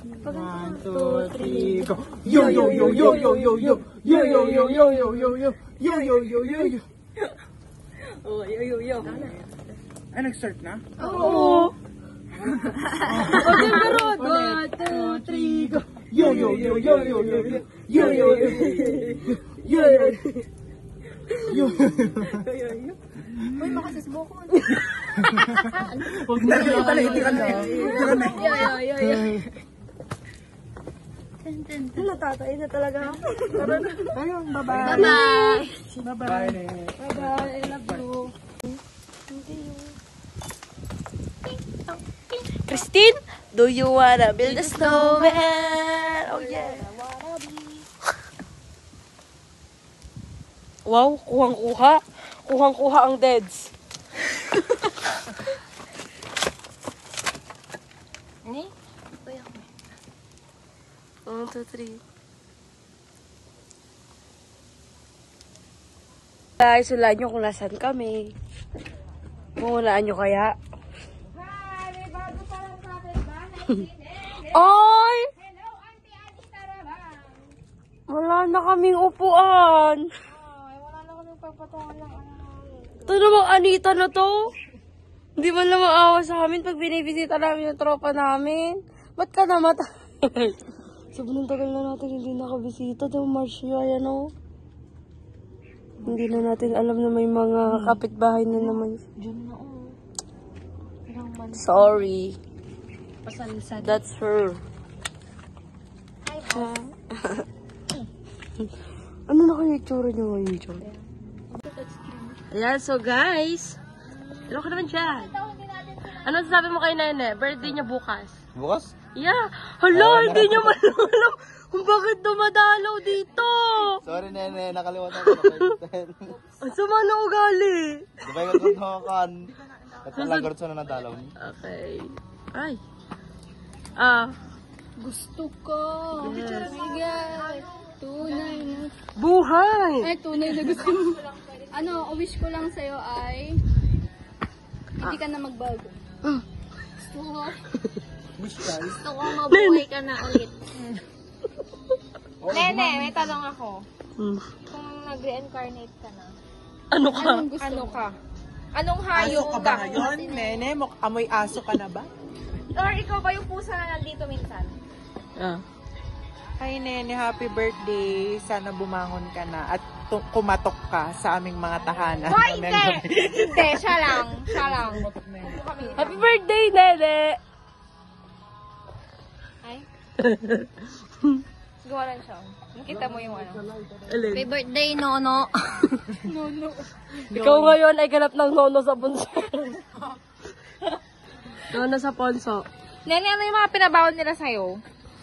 1, 2, 3, go! Yo, yo, yo, yo, yo, yo, yo! Yo, yo, yo, yo, yo, yo, yo! Yo, yo, yo, yo, yo! Oh, yo. Ay, nag-start na? Oo. Okay, pero 1, 2, 3, go! Yo, yo, yo, yo, yo, yo, yo! Yo, yo, yo, yo, yo, yo! Uy, makasis mo ko. Huwag na, hindi ka na. Yo. Wala, tatay na talaga ako. Ayun, bye-bye. Bye-bye. Bye-bye. Bye-bye. I love you. Christine, do you wanna build a snowman? Oh yeah. Wow, kuhang-kuha. Kuhang-kuha ang deads. Ni? 1, 2, 3. Guys, hulaan nyo kung nasan kami. Hulaan nyo kaya? Ay! Hello, Auntie Anita Rabang. Wala na kaming upuan. Ay, wala na kami pagpatungan ng Ito namang Anita na to. Hindi man lang maawa sa amin pag binibisita namin yung tropa namin. Ba't ka namatay? Sobrang tagal na natin hindi nakabisita. Ito March nyo, ayan o. Hindi na natin alam na may mga kapitbahay na naman. Sorry. That's her. Ano na kayo itsura niyo ngayon, John? Ayan, so guys. Hello ka naman dyan. Ano sabi mo kay Nene? Birthday niya bukas. Bukas? Yeah. Hala, hindi niya alam kung bakit dumadalaw dito. Sorry, Nene. Nakalimutan ko na. Ang sama na ugali. Di ba yung gagawin at talagang sa nadalaw niya? Okay. Ay. Gusto ko. Bigay. Tunay na. Buhay! Ay, tunay na gusto mo. Ano, wish ko lang sa'yo ay hindi ka na magbago. Gusto ko. Gusto ko mabuhay ka na ulit. Nene, may tanong ako. Kung nag-reincarnate ka na, Ano ka? Anong gusto ano mo? ka? Anong hayop Aso ka ba ngayon, Nene? Amoy aso ka na ba? Or ikaw ba yung pusa na nandito minsan? Hi, Nene. Happy birthday. Sana bumangon ka na at kumatok ka sa aming mga tahanan. Hoy, hindi! Hindi, siya lang. Siya lang. Happy birthday, Nene! Ay? Gawa lang siya. Nakita mo yung ano. Alin? birthday, Nono. Ikaw ngayon ay ganap ng nono sa bunso. Nono sa ponso. Nene, ano yung mga pinabawal nila sa'yo?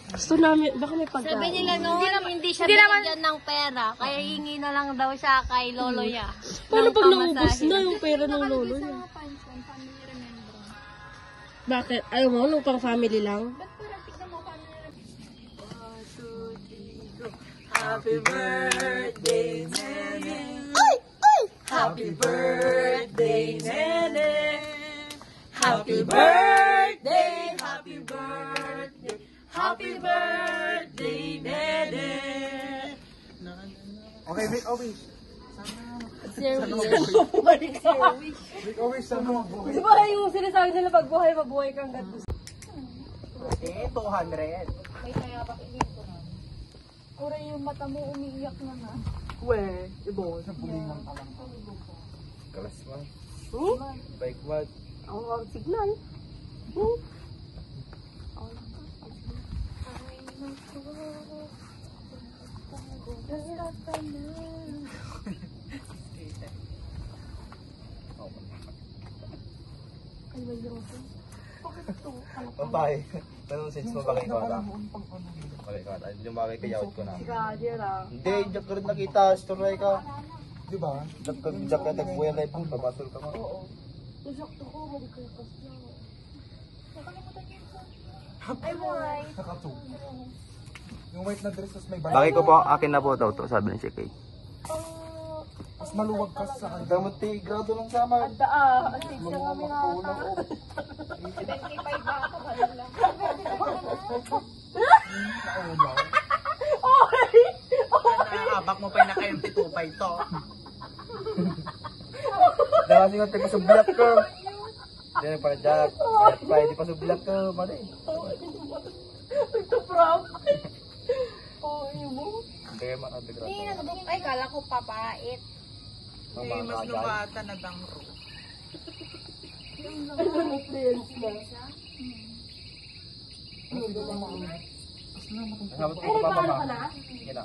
Gusto namin, baka may pagkain. Sabi nila noon, hindi siya binigyan ng pera. Kaya hingi na lang daw siya kay lolo niya. Paano pag naubos na yung pera ng lolo niya? Bakit? Ayaw mo, nung pang family lang? Happy birthday, Nene! Ay! Ay! Happy birthday, Nene! Happy birthday! Happy birthday! Happy birthday, Nene! Okay, make a wish. Make a wish sana mabuhay. Di ba yung sinasabi nila pagbuhay, mabuhay kang gato? Eh, 200. May kaya pa dito. Ura yung mata mo umiiyak na na. We, ibo. Sa pulingan pa lang. Kalas man. Bike what? Ang signal. Pampay. Tanong sense mo ba kay Kora? Okay, Kora. Yung bagay kayaot ko na. Hindi, diyak ka rin nakita. Story ka. Di ba? Diyak ka nagbuhay life mo. Papasol ka mo. Oo. Nasakto ko, balik kayo pas na. Ay, white. Nakatug. Yung white na dress, tapos may bayan. Bakit ko po, akin na po daw to, sabi ni si Kay. Mas maluwag ka sa kanya. Damot grado ng summer. Asig siya kami nata. 25 ba ako? Balik lang. Naabak mo pa yung naka-MP2 pa ito. Dahil kasi nga pa sublak ko. Diyan para Jack. Di pa sublak ko. Mali. Ito prank. Yun mo. Hindi makati grado. Ay, kala ko papait. Eh, mas nubata na dangro. Ano na friends na? Sabat ko pa mama. Sige na.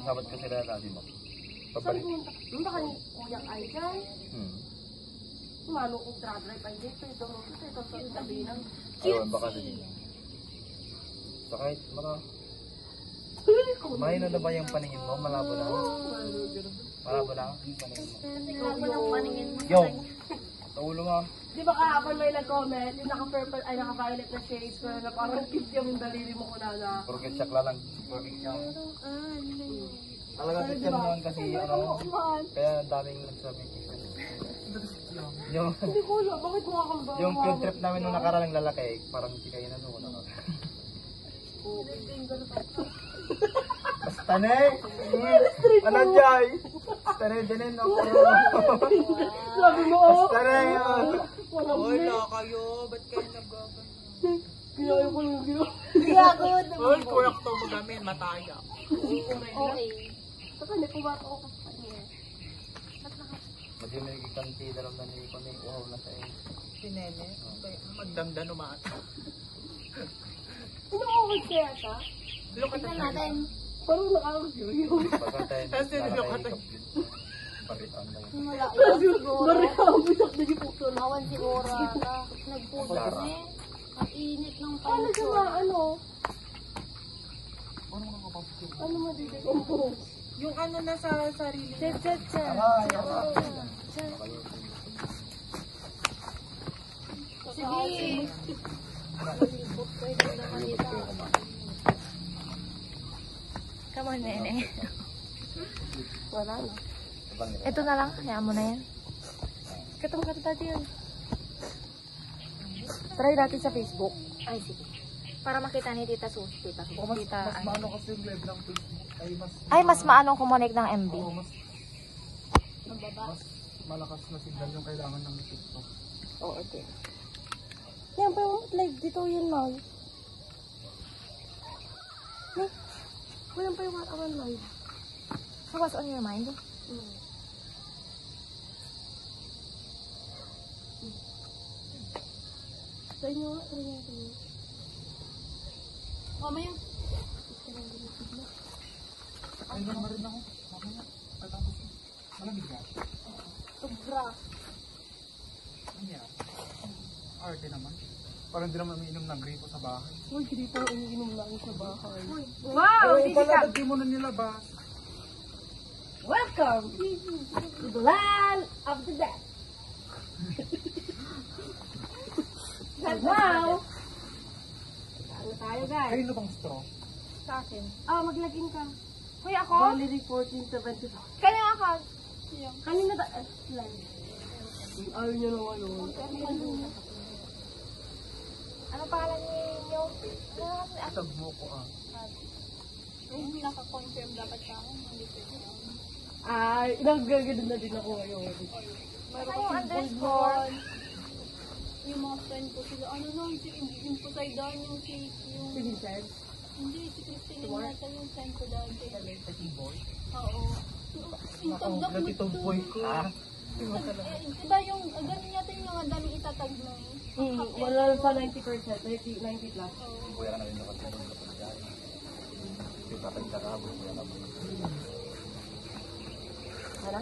Sabat ko sila na, di ba? Pabalik. Nung baka ni Kuyang ay dyan. Sumalo kong drive ay dito. Ito sabi ng Ayun, baka sige. Sakay, baka. Mahina na ba yung paningin mo? Malabo na. Malabo na yung paningin mo. Labo ng paningin mo. Yo! Sa ulo mo. Di ba kahapon may nag-comment, yung naka-purple, ay naka-violet na shades ko na parang cute yung daliri mo ko na. Porket sakla lang. Porket siya. Talaga cute yan naman kasi ano. Kaya daming nagsabi. Yung, Hindi ko alam, bakit mukha kang ba? yung field trip namin nung nakaraang lalaki, parang si kayo na noon. Basta na eh! Ano dyan? Basta na din ako. Sabi mo, oh! Basta na eh! Wala kayo. Ba't kayo nag-gagan? Ginaya ko lang ginawa. Uy, kuyak to magamin. Mataya. Okay. Saka hindi pumato ako sa kanya. Medyo may kanti dalam na ni kami. Wow, nasa eh. Si Nene. Magdamdan umata. Ano-okay kaya ka? Look at Tignan natin. Parang nakakagyo. Baka tayo Tapos nililok ka nakakaikap yun. Paritan lang. Wala yan siguro. Marikabusak na yung puso na. Awan siguro ata. Nagpuso na eh. Ang init ng Ano siya panito. nga, ano? Ano mo dito ko? yung ano na sa sarili. Chat. Sige. Come on, Nene. Wala na. Ito na lang. Hayaan mo na yan. Katong dati yun. Try natin sa Facebook. Ay, sige. Para makita ni Tita Sus. Tita Sus. Tita, Mas maano kasi yung live ng Facebook. ay, mas maanong kumunik ng MB. Mas malakas na signal yung kailangan ng TikTok. Oo, okay. Yan, pero live dito yun, Mal. Walang pa yung awan live. So, what's on your mind? Sa inyo nga, try natin. Mamaya. Ay, naman rin ako. Mamaya. Katapos. Malamig ka. Sobra. Ano yan? Arte naman. Parang hindi naman umiinom ng gripo sa bahay. Uy, hindi pa umiinom lang sa bahay. Wow! Ay, pala, di mo na nilabas. Welcome to the land of the dead. And now, ano tayo guys? Ay, ano bang straw? Sa akin. Maglagin ka. Kuya, ako? Valerie 1475. Kaya ako. Kanina ba? Ayaw niya na ngayon. Ano pangalan niyo? Tag mo ko ah. Ay, naka-confirm dapat sa akin. Hindi pwede. Nagagano na din ako ngayon. Ano yung underscore? Yung mga friend ko sila, ano lang, yung Poseidon, yung Si Vincent? hindi, si Christine yung nata yung friend ko dati. Oo. Yung tagdak mo Ito boy ko. diba yung, ganun yata yung mga daming itatag mo. Wala lang sa 90%, 90 plus. Buya ka na rin ako sa mga kapatid. Yung kapatid ka, buya ka mo. Hala?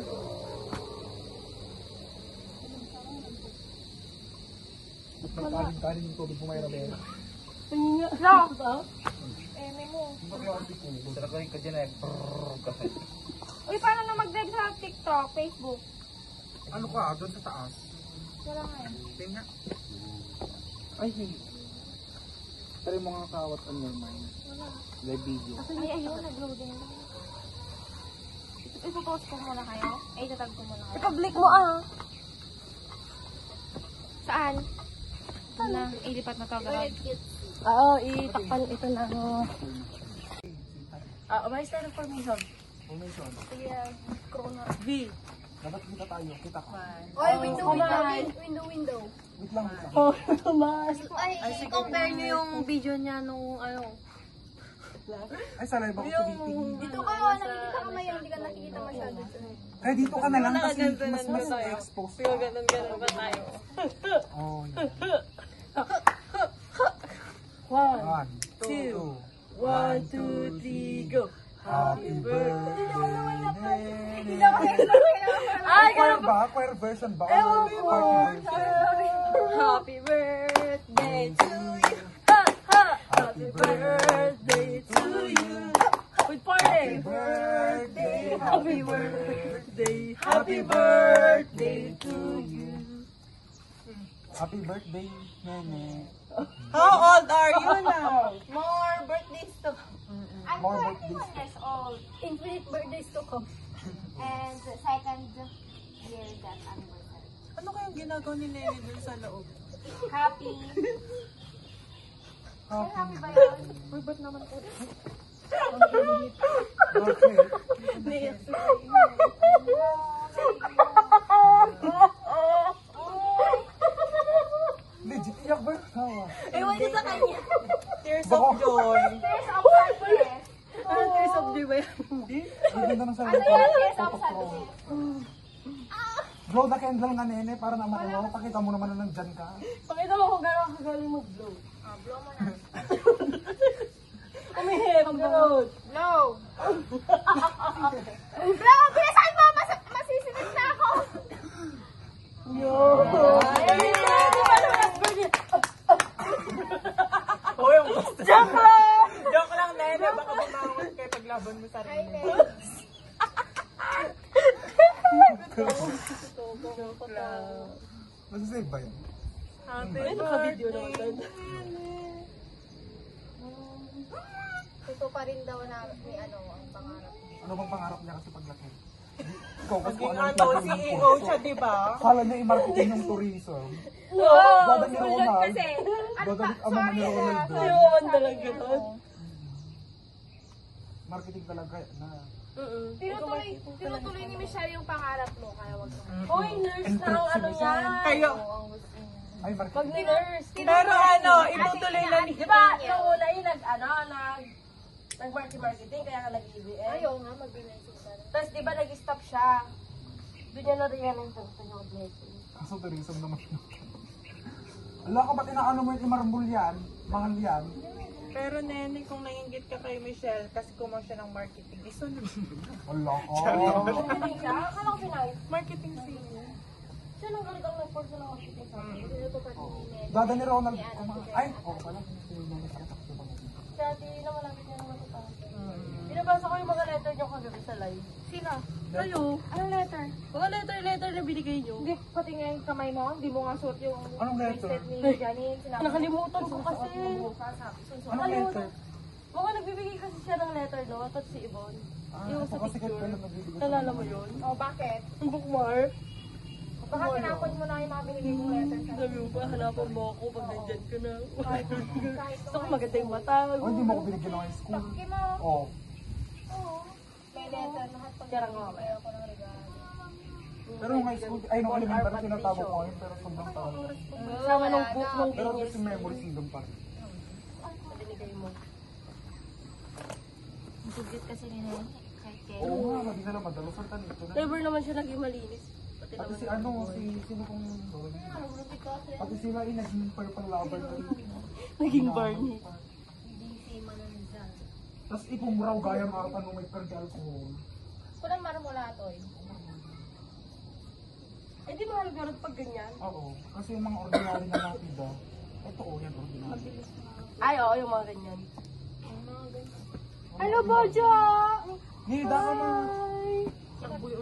Kanin yung tubig mo may rabela. Tingin nga. No. Eme mo. Sarap ka rin ka dyan eh. Kasi. Uy, paano na mag-live sa TikTok, Facebook? Ano ka? Doon sa taas. Wala nga eh. Tingnan. Ay, hindi. Try mo nga kawat on your mind. Live video. Ay, ayun, nag-loading. Itupost ko muna kayo. Itatag ko muna kayo. I-public mo ah. Saan? Ito na. Ilipat na to. Garag. Oo, itakpan ito na. Umayos tayo ng formation. Formation. V. Dapat kita tayo. Kita ka. Oy, window. Wait lang. Wait lang. Oh, Tomas. Ay, compare nyo yung video niya nung ano. Ay, salay ba ko tumitingin? Dito kayo, nakikita ka ngayon, hindi ka nakikita masyado. Ay, dito ka na lang kasi mas exposed ka. Ganun ba tayo? Oh, One, 1, 2, 1, 2, 3, go. Happy birthday. Ay, Choir ba? Choir version ba? Or party version? Happy birthday to you. Ha, ha. Happy birthday to you. With party. Birthday. Happy birthday. Happy birthday to you. Happy birthday, Nene. How old are you now? More birthdays to I'm More 21 birthdays. years old. Infinite birthdays to come. and second year that anniversary. Ano kayang ginagawa ni Nene dun sa loob? Happy. Happy Ba yun? Uy, ba't naman po? birthday. Legit, iyak ba? Tawa. Ewan niyo sa kanya. Tears of joy. Tears of sadness. Ano tears of joy ba yan? Ang ganda ng sabi Ano ko. yan? Tears of sadness. Blow the candle nga, Nene, para na makuha. Pakita mo naman na nandyan ka. Pakita mo kung gano'n kagaling mag-blow. Blow mo na. Umihip, gano'n. Blow. Blow, bilisan mo! Masisinip na ako! Yo! Ay, di ba naman ang birthday? Oh, yung Joke lang! joke lang, Nene. Baka bumangon kayo paglaban mo sa rin. Joke lang. Masasave ba yun? Happy Ay, naka-video naman birthday. tayo. Ito pa rin daw na ni ano, ang pangarap. Ano bang pangarap niya kasi paglaki? Ikaw kasi Naging ano ang ano, plano ng CEO kurso. siya, di ba? Kala niya i-marketing yung tourism. Wow! Gada ni Ronald. Gada ni ama ni Ronald doon. Ayun talaga doon. Marketing talaga na. Tinutuloy ni Michelle yung pangarap mo, kaya wag mo. Uy, nurse na ang ano niya. Kayo. Ay, Pag marketing. ni-nurse. Pero ano, itutuloy na ni... Di ba, yung una yun, nag-marketing, kaya ka nag-EBN. Ayaw nga, mag-blessing ka. Tapos di ba nag-stop siya? Doon niya na-realize na gusto niya mag-blessing. Kaso tourism naman yun. Ala ka, ba't inaano mo yung imarambul yan? Mahal yan. Pero Nene, kung naiingit ka kay Michelle kasi kumuha siya ng marketing, isunod mo. Wala ka. Marketing siya? Akala ko pinay. Marketing senior. Siya nang galit ang nag-force na marketing sa akin. Tinutupad ni Nene. Gada ni Ronald. Ay, oo pala. Siya, di na malapit niya naman sa taas. Binabasa ko yung mga letter niyo kagabi sa live. Sino? Kayo? Anong letter? Mga letter na binigay niyo. Hindi, pati nga yung kamay mo, hindi mo nga suot yung Anong letter? bracelet ni Janine. Sinabi Nakalimutan ko kasi. Anong letter? Mga nagbibigay kasi siya ng letter, no? Tapos si Yvonne. Yung Ako sa kasi kahit picture. kailan nagbibigay. Nalala mo yun? Oh, bakit? Yung bookmark. Baka tinapon mo na yung mga binigay mong letter sa Sabi mo ba, hanapan mo ako pag nandyan ka na. Gusto ko maganda yung mata. Oh, hindi mo ako binigyan ng high school. Taki mo. Oo. May letter lahat pag Kaya nga ba? ako ng regalo. Pero nung high school, ay nung elementary tinatawag ko yun, pero sobrang tawag. Sama nung book nung Pero genius. kasi memories nandun pa rin. Binigay mo. Sugit kasi ni Nene. Kahit kaya. Oo nga, madi na lang madalas. Ang tanito na. Never naman siya naging malinis. Pati Pati naman si ano, sino kong doon. Pati sila ay naging purple lover na rin. naging Barney. DC Mananzan. Tapos ipumuraw gaya mga tanong may perdi alcohol. Kulang marmula to eh. Eh di mahal garot pag ganyan. Oo, kasi yung mga ordinary na lapida, ito o yan ordinary. Ay, oo, yung mga ganyan. Ano ba dyan? Nida ka na.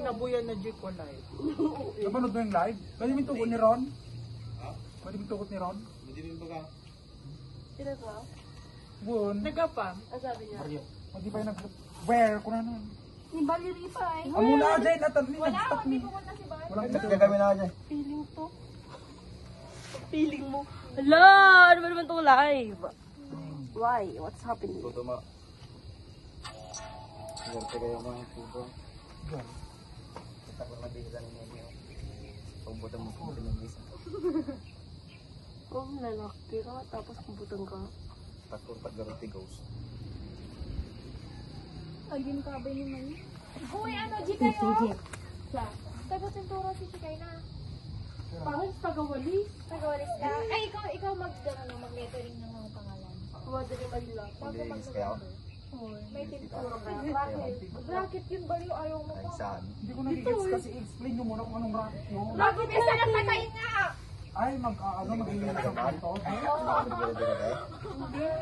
Nabuyan na G ko live. Napanood mo yung live? Pwede mo yung tugot ni Ron? Pwede mo yung tugot ni Ron? Sino ba? Bun. Nagapa. Ang sabi niya? Hindi pa yung nag-wear ko na nun. Ni Valerie pa eh. Amo na dyan, natabli, nag-stop ni. Walang check kami na dyan. Feeling to. Feeling mo. Hala, ano ba naman itong live? Why? What's happening? Tuto mo. Gante kayo mga tuto. Kita ko mag-isa ni Nemi. Pagbutan mo po ng isa. Oh, lalaki ka, tapos kumputang ka. Takot pag-garanti goes. Agin ka ba ni Mami? Uy, ano, G kayo? Taga-tintura si Chikay na. Parang tagawali. Tagawalis ka. Ay, ikaw mag-lettering ng mga pangalan. Madali Manila. Mag-iingis kayo. May tintura ka. Bakit? Bracket yun ba yung ayaw mo Ay, pa? saan? Hindi ko nag-gets kasi explain nyo muna kung anong racket nyo. Bakit isa lang patayin nga? Ay, mag-iingat ang kanto.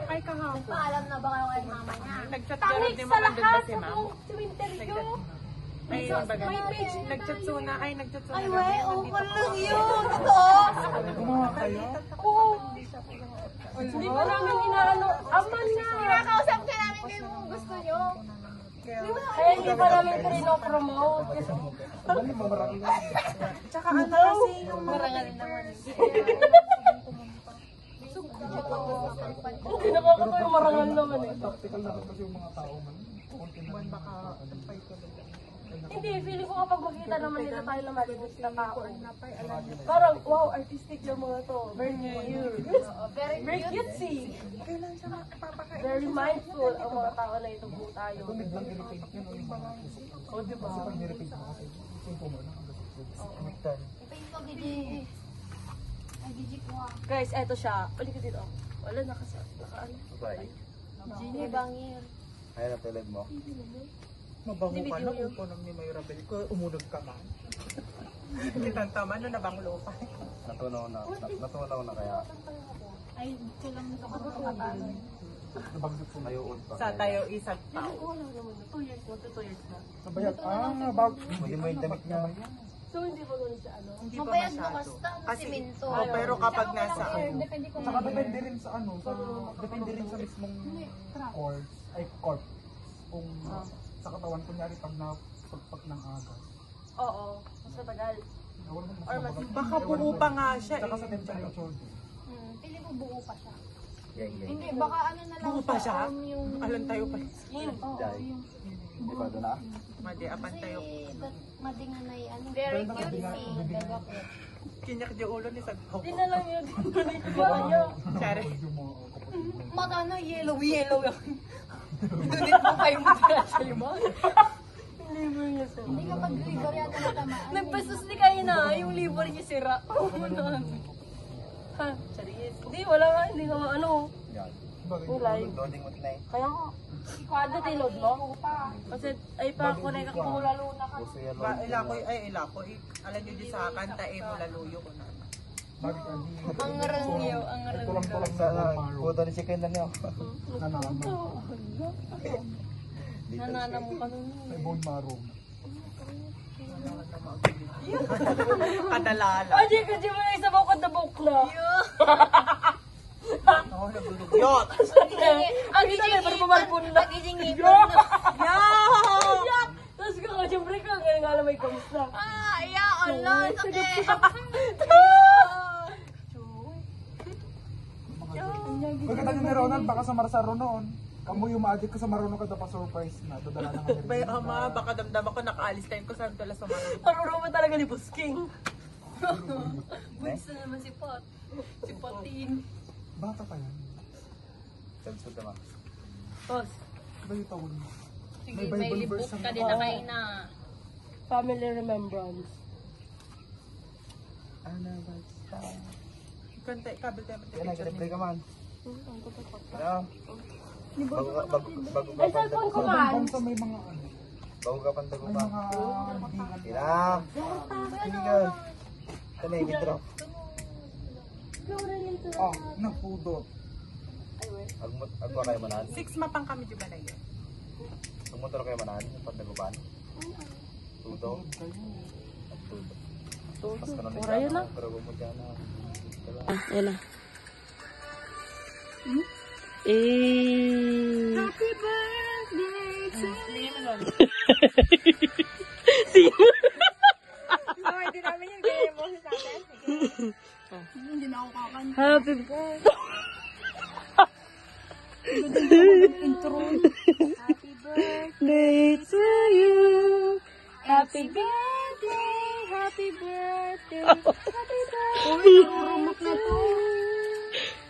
Ay, kahapon. Paalam na ba kayo kay mama niya? Nag-chat Tangik sa lahat sa buong interview. Ay, nag-chat suna. Ay, nag-chat suna. Ay, wey, okay lang yun. Totoo. Gumawa kayo? Oo. Hindi pa namin inaano. Aman na. Kinakausap ka namin yung gusto nyo. Kaya hindi pa namin pinopromote. Tsaka ano kasi yung Marangal naman. Hindi nakakatawa yung marangal naman eh. tactical na kasi yung mga tao man. Hindi, feeling ko kapag makita naman nila tayo na malinis na tao. Parang, wow, artistic yung mga to. Very cute. Very cutesy. Very mindful ang mga tao na ito po tayo. Biglang irritate yun yung mga O, diba? pag nirritate mo kasi yung pumuna. Guys, eto siya. Balik ka dito. Wala, naka-ano. Bye. Gini Bangir. Ayun ang tulad mo. Mabango ka na kung punong ni Mayra Bel ko, umunod ka man. Kitantaman na nabanglo pa. Natunaw na kaya. Ay, kailang nito ka ba? Mayuod pa. Sa tayo isang tao. Wala naman. 2 years na. 2 years na. Sabayag, bag. Pwede mo yung damit niya. So, hindi ba ganun siya, ano? Hindi pa Mabayad masyado. bukas na, Kasi, simento. pero kapag nasa Depende ko Saka depende rin sa ano, depende rin sa mismong course, ay corp. Kung sa katawan, kunyari pag napagpag ng aga. Oo. Mas matagal. Or mas... Baka buo pa nga siya eh. Saka sa temperature. Pili ko buo pa siya. Yang. Hindi, baka ano na lang Buo pa siya? yung... Alam tayo pa. Dahil. Hindi pa doon na. Madi, apan tayo. Madingan na yan. Very cute si Gagapit. Kinyak di ulo ni Sagpaw. Hindi na lang yun. Itsura niya. Sorry. Mata na, yellow yan. Dunit mo pa yung mata sa'yo mo. Liver niya sir. Hindi ka pag-liver yata natamaan. Nagpasus ni kayo na, yung liver niya sira. Ha? Charis. Hindi, wala nga. Hindi nga ano. Yan. Yung live. Loading mo tinay. Kaya nga. Kada tinod mo? Kasi ay pa connect ako lalo na ka. Gusto yan. Ilakoy. Alam nyo di sa kanta eh, mula luyo ko na. Ang rangyo, ang rangyo. Tulang-tulang Sana, puto ni chicken na niyo. Nanana mo ka nun. May bone marrow. Kadalala. Ay, kasi mo na isabaw ka dabok na. Oo, nagulugyot. Ang ito na, parang pumalpun na. Pagising ngipon na. Yak! Tapos ka, siyempre ka, kaya nga lang may kamus na. Ah, iya, Allah, sakit. Pagkatapos ni Ronald, baka sa Marsaro noon. Kamu yung ma-addict ka sa Maruno ka dapat surprise na. Dadala na kami. Bay, ama, baka damdam ako nakaalis tayo ko sa dala sa mga. Marunong mo talaga ni Busking. Bunso naman si Pot. Si Potin. Bata pa yan. Sansud naman. Tos, Ba yung tawag mo? Sige, May may Bible libok verse ka ang- din na kayo na. family remembrance. Kanta, kabel tayo Yan, nag-replay ka man. Ano? Ay, cellphone ko Sa man. bansa may mga ano. Bago ka pang May tagupa. mga libingan. Ilang. Tingnan. Ito na yung intro. Oh, napudot. Agwa kayo manan. 6 mapang kami di ba na yun? Sumotor kayo manan. Pag nagupan. Tudo. Tudo. Mas kanon Ora yun na. Pero mo dyan na. Ayan na. Eh. Happy birthday to you. Happy birthday. Day to you. Happy birthday. Happy birthday. Happy birthday. Rumak na to.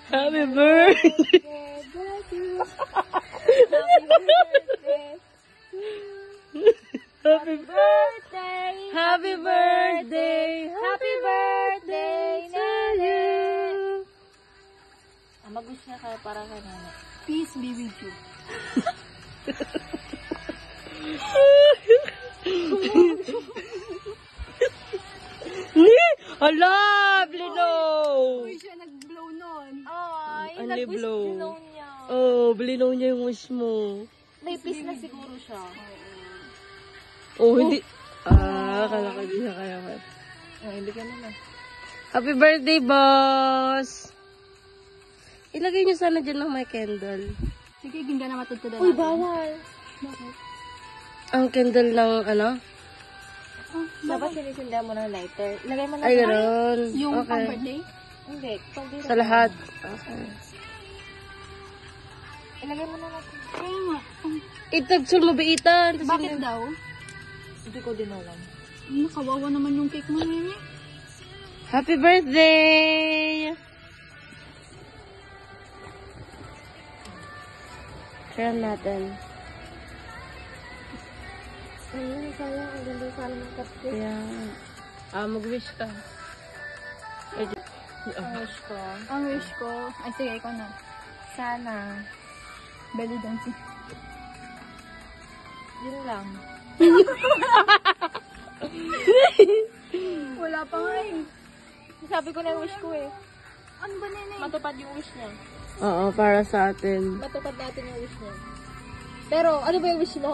Happy birthday. Bless you. Happy birthday. Happy Birthday. Happy birthday. Happy birthday to you. Mag-wish na kayo para kay Nana. Peace be with you. Hala, blinaw. Uy, siya nag-blow nun. Ay, Ano nag-wish blow? din daw niya. Oh, blinaw niya yung wish mo. May peace na siguro siya. Oh, hindi. Kala ka di siya kaya. Hindi ka naman. Happy birthday, boss! Ilagay niyo sana dyan ng may candle. Sige, ginga na matutulad Uy, natin. bawal. Ang candle ng ano? Dapat sinisindihan mo ng lighter. Ilagay mo na. Ay, gano'n. Yung Okay. pang-birthday? Hindi. Sa lahat. Okay. Ilagay mo na natin. Kaya nga. Itagsul mo biitan. Bakit daw? Hindi ko din alam. Kawawa naman yung cake mo nini. Happy birthday! Try natin. Ayun, sayang. Ang ganda sana ng cupcake. Ayan. Mag-wish ka. Ang wish ko. Ang wish ko, ay sige, ikaw na. Sana. Belly dancing. Yun lang. Wala pa nga eh. Sabi ko na yung wish ko eh. Ano ba nene? Matupad yung wish niya. Oo, para sa atin. Matupad natin yung wish niya. Pero, ano ba yung wish mo?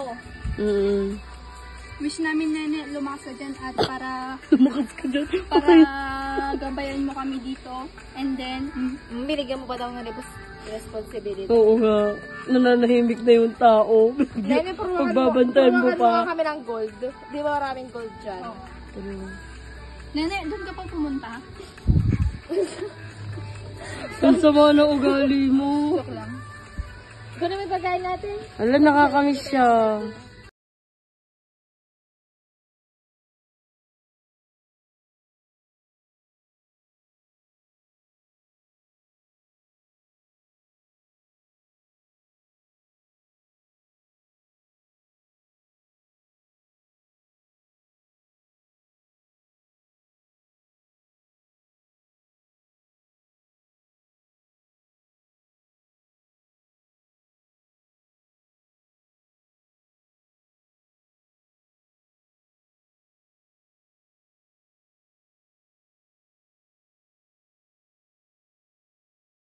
Wish namin nene, lumakas ka dyan at para Lumakas ka dyan. para gabayan mo kami dito. And then, Binigyan mo pa daw ng responsibility. Oo nga. Nananahimik na yung tao. Nene, Pagbabantayan mo pa. kami ng gold. Di ba maraming gold dyan? nene, doon ka pa pumunta? Ang sama na ugali mo. Joke lang. Ito na may pagkain natin. Hala, nakakamiss siya.